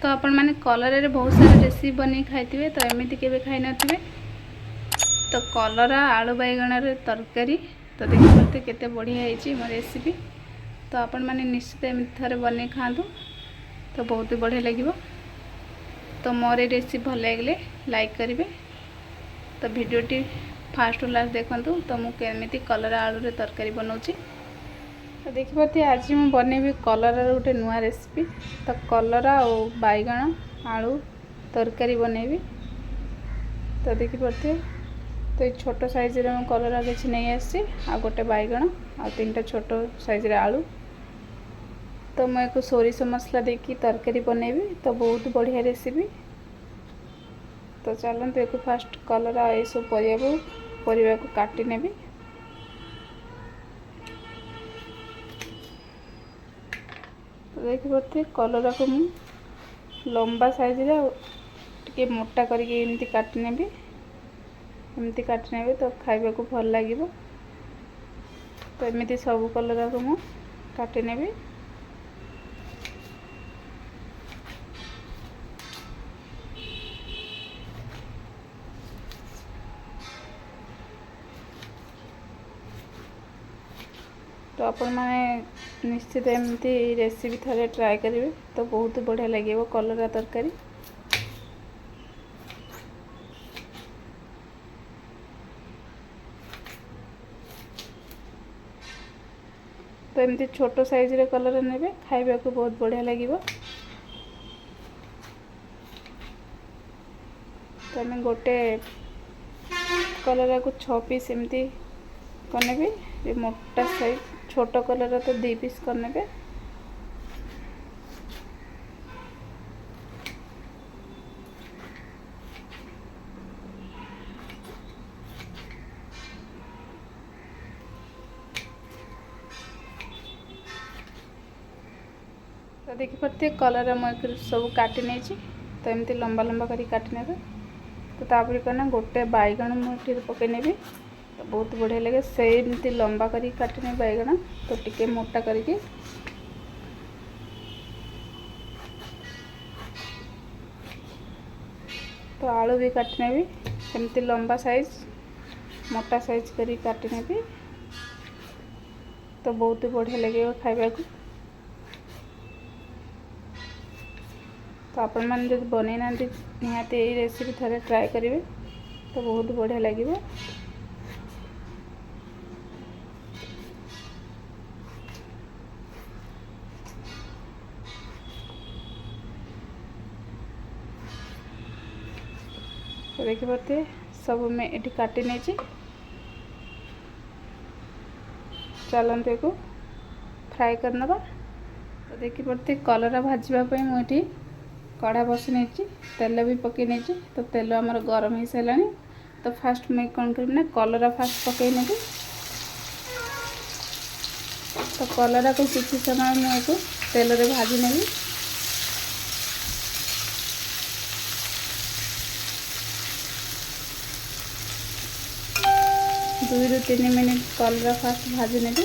तो आपण मैंने कलर बहुत सारा रेसिपी बन खाई तो एमती के खाई नथिबे। तो कलरा आलू बैगण तरकारी तो देखी पारे केते बढ़िया है मो रेसिपी। तो आपण मैंने निश्चित एमती थे बन खातु तो बहुत ही बढ़िया लगे। तो मोर ये रेसिपी भल लगे लाइक करेंगे। तो वीडियोटी फास्ट टू लास्ट देखूँ तो मुझे कलरा आलू तरकारी बनाऊँगी। तो देखिए आज मैं बनैबी कलरार गोटे नुआ रेसिपी। तो कलरा और बैगण आलू तरकारी बनैबी। तो देखिए तो ये छोट साइज रे मैं कलरा किसी नहीं आसी आ गोटे बैगण आ 3टा छोट साइज रे आलू। तो मैं एक सोरिष मसला देकी तरकारी बनैबी तो बहुत बढ़िया रेसिपी। तो चलते एक फास्ट कलरा ये सब परिवा को काटी नेबी। तो देखी पारे कलरा को मु लंबा साइज रे टिके मोटा करके एमती काटी नेबी। एमती काटी नेबी तो खाइबा को भल लगे। तो एमती सब कलरा को मु काटी नेबी। तो आपण मैंने निश्चित एमती रेसिपी थे ट्राए करेंगे तो बहुत बढ़िया लगे कलरा तरकारी। तो एमती छोट साइज रे कलरा नेबे खाइबा को बहुत बढ़िया लगे। तो मैं गोटे कलरा को 6 पीस एमती करनेबी। ये मोटा साइज छोट कलरा तो 2 पीस करनेबे। तो देखी पारे कलरा मुझे सब काटी नहीं। तो एमती लंबा लंबा करी काटी नेबे। तो तापर कहना गोटे बैगण मुझे पकई नेबी तो बहुत बढ़िया लगे। सेमती लंबा करी काटने बैगण तो टिके मोटा करके। तो आलू भी काटने भी एमती लंबा साइज मोटा साइज करी काटने भी तो बहुत बढ़िया लगे खाइबा को। तो आपण मैंने जब बनै ना निहाती यही रेसिपी थे ट्राए करेंगे तो बहुत बढ़िया लगे। तो देखी पारे सब मैं ये काटी नहीं। चलते को फ्राए करना। तो देखी पारे कलरा भाजवाई मुझे कड़ा बस नहीं तेल भी पकई नहीं। तो तेल आमर गरम हो सारा। तो फास्ट मैं कौन करी ना कलरा फास्ट पकई नेबी। तो कलरा को किसी समय मुझे तेल रे भाजी नेबी। दुई रु 3 मिनट कलरा फास्ट भाजी नेबी।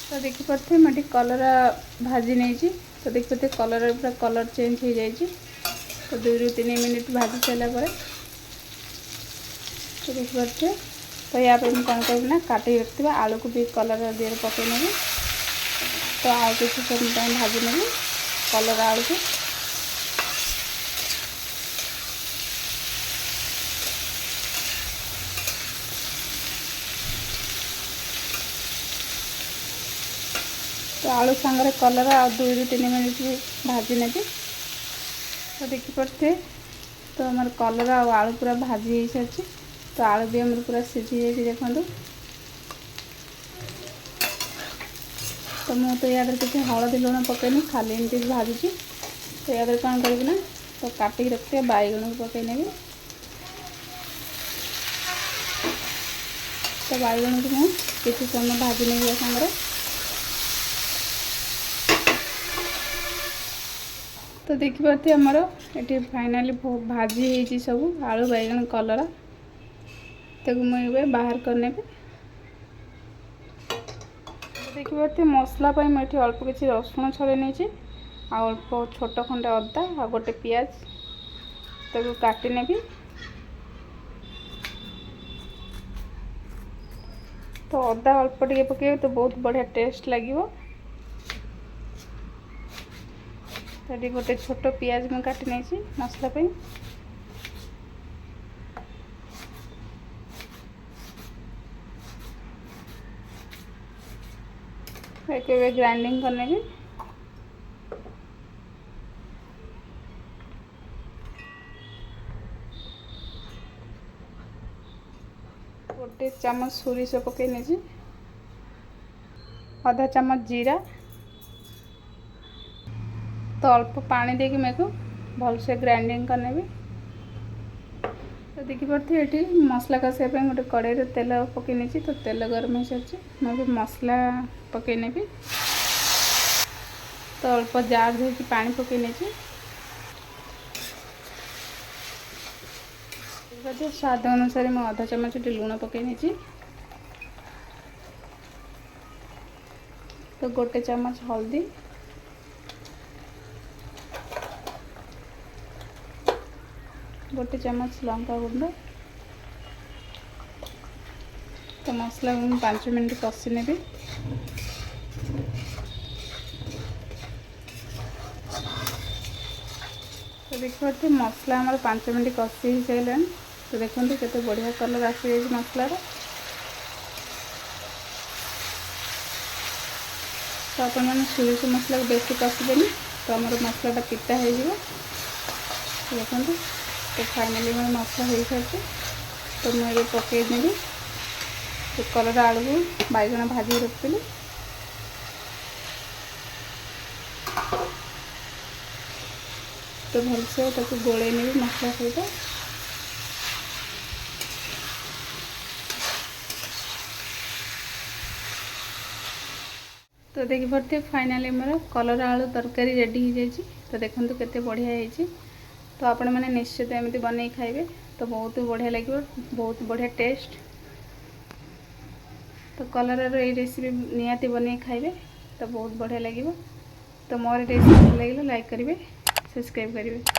तो देखी पारे मैं कलरा भाजी नहीं। तो देखी पारे कलर पूरा कलर चेंज हो जाए। तो 2 रु 3 मिनट भाजी सारापर तो देखी पारे। तो या मुझे कौन करी ना काटी रखा आलू को भी कलर दिए पकई नेबी। तो आउ किसी समय भाजी नेबी कलर आलू को। तो आलू सांगे कलर आ 2 रु 3 मिनट भी भाजी नेबी। तो देखी पारे तो हमारे कलर आलू पूरा भाजी हो सारी। तो आलू भी हमारे पूरा सीझी जाए देखो। तो मुझे या किसी हलदी लुण पकईनी खाली एमती भाजुची। तो या कौन करी ना तो काटिक रखिए बैगण को पकई नेबी। तो बैगण को मुझे किसी समय भाजी नेबी सांगे। तो देखिए आमर ये फाइनाली भाजी हो सब आलू बैगण कलरा। ताको मुझे बाहर करने देखिए मसला मुझे अल्प किसी रसुण छड़े नहीं अल्प छोट खंडे अदा आ गोटे पियाज ताको काटी नेबी। तो अदा अल्प टे पके तो बहुत बढ़िया टेस्ट लगे। तो गोटे छोट पियाज मैं काटी नहीं मसला पे ग्राइंडिंग करने भी गोटे चामच सोरिष पकई नहीं आधा चामच जीरा तो अल्प पानी देके मेरे को भलसे ग्राइंडिंग करने भी। तो देखिपे ये मसला कषाई गोटे कड़ाई तेल पकई नहीं तो तेल गरम हो सारी मैं मसला पकई नेबी। तो अल्प जार धोकी पानी पकई नहीं स्वाद अनुसार मैं आधा चामच लुण पकई नहीं। तो गोटे चामच हल्दी गोटे चामच लंका गुंड। तो मसला 5 मिनट कषि नेबी। तो देखिए मसला हमारे 5 मिनट कषि हो सारे। तो देखते केते बढ़िया कलर आसी जाए मसलार। तो आपने सोरिष मसला को बेसी कषिदेनि तो आम मसलाटा पिता हो। देखते तो फाइनली मैं मसला हो सारी। तो मुझे पकईदेवी तो कलर आलू को बैगण भाजी रखी। तो भलसे गोले नेबी मसला सहित। तो देखी पारे फाइनाली मोर कलर आलू तरकारी रेडी हो जाए। तो देखते केते बढ़िया है। तो आपण मैंने निश्चित एमती बन खाइबे तो बहुत बढ़िया लगे बहुत बढ़िया टेस्ट। तो कलर ये रेसिपी निहाती बन खाइबे तो बहुत बढ़िया लगे। तो मोर रेसिपी भल लगे लाइक करेंगे सब्सक्राइब करेंगे।